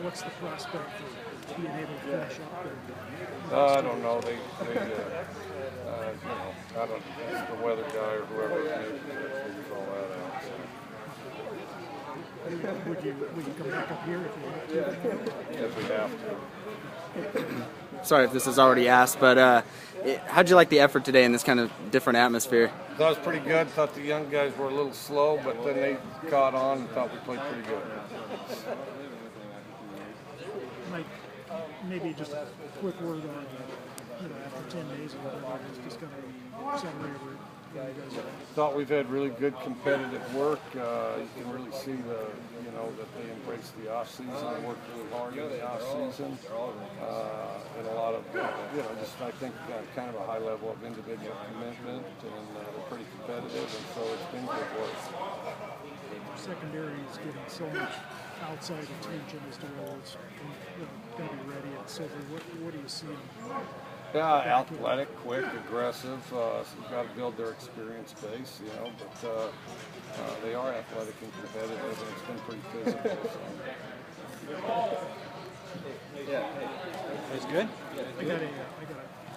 What's the prospect for being able to finish up there? I don't know. They I don't. It's the weather guy or whoever figures all that out. So. Would you come back up here if you had to? If we have to. Sorry if this is already asked, but how'd you like the effort today in this kind of different atmosphere? That was pretty good. Thought the young guys were a little slow, but then they caught on and thought we played pretty good. Mike, maybe just a quick word on, after 10 days or whatever, just kind of summary of where you guys are. Thought we've had really good competitive work. You can really see that they embrace the off season. They work really hard in the off season, and a lot of just I think kind of a high level of individual commitment, and they're pretty competitive, and so it's been good work. Secondary is getting so much outside attention as to whether it's going to be ready at Silver. What do you see? Yeah, athletic, quick, aggressive. So you've got to build their experience base, but they are athletic and competitive, and it's been pretty physical. So. That's good. I got a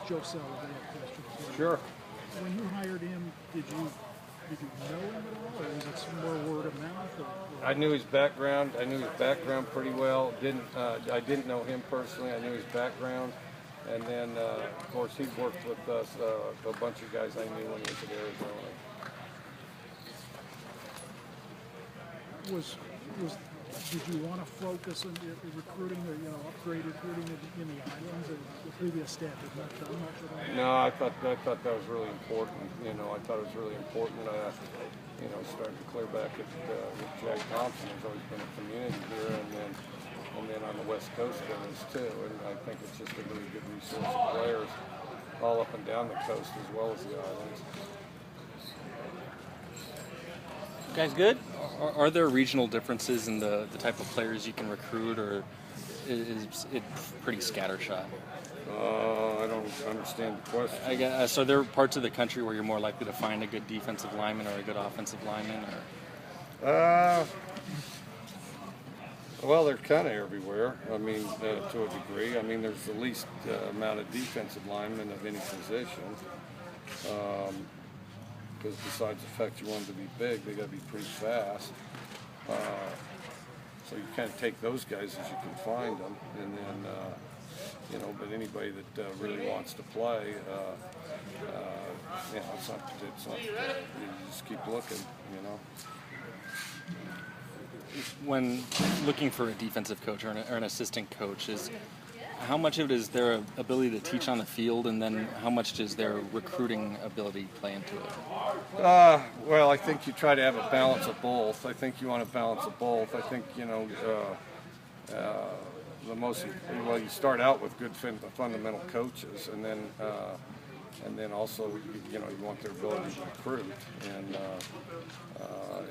Joe Saladino question. Sure. When you hired him, did you know him at all, or was it some more word of mouth? Or? I knew his background. Pretty well. I didn't know him personally. I knew his background. And then, of course, he worked with us, a bunch of guys I knew when he was at Arizona. Did you want to focus on recruiting or upgrade recruiting in the islands, and the previous staff had not done much of that? No, I thought that was really important. I thought it was really important. Starting to clear back with Jack Thompson. There's always been a community here, and then on the West Coast there is too. And I think it's just a really good resource of players all up and down the coast as well as the islands. Guys, good? Are there regional differences in the type of players you can recruit, or is it pretty scattershot? I don't understand the question. I guess, so there are parts of the country where you're more likely to find a good defensive lineman or a good offensive lineman? Well, they're kind of everywhere. I mean, to a degree. I mean, there's the least amount of defensive linemen of any position. Because besides the fact you want them to be big, they got to be pretty fast. So you kind of take those guys as you can find them, and then but anybody that really wants to play, it's not. You just keep looking, When looking for a defensive coach or an assistant coach, how much of it is their ability to teach on the field, and then how much does their recruiting ability play into it? Well, I think you try to have a balance of both. I think you want a balance of both. I think you start out with good fundamental coaches, and then also you want their ability to recruit,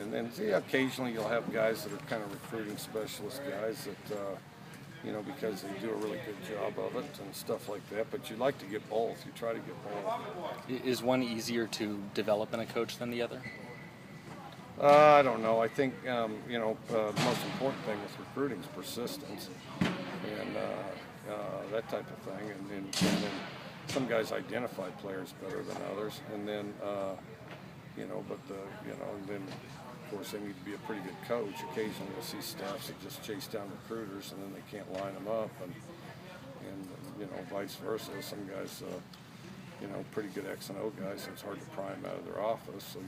and then occasionally you'll have guys that are kind of recruiting specialist guys that because they do a really good job of it and stuff like that. But you like to get both. You try to get both. Is one easier to develop in a coach than the other? I don't know. I think the most important thing with recruiting is persistence and that type of thing. And then some guys identify players better than others. And then and then of course they need to be a pretty good coach. Occasionally you'll see staffs that just chase down recruiters and then they can't line them up, and vice versa. Some guys. Pretty good X and O guys, so it's hard to pry them out of their office. So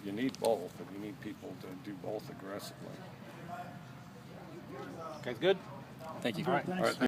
you need both, and you need people to do both aggressively. Guys, good? Thank you. All right.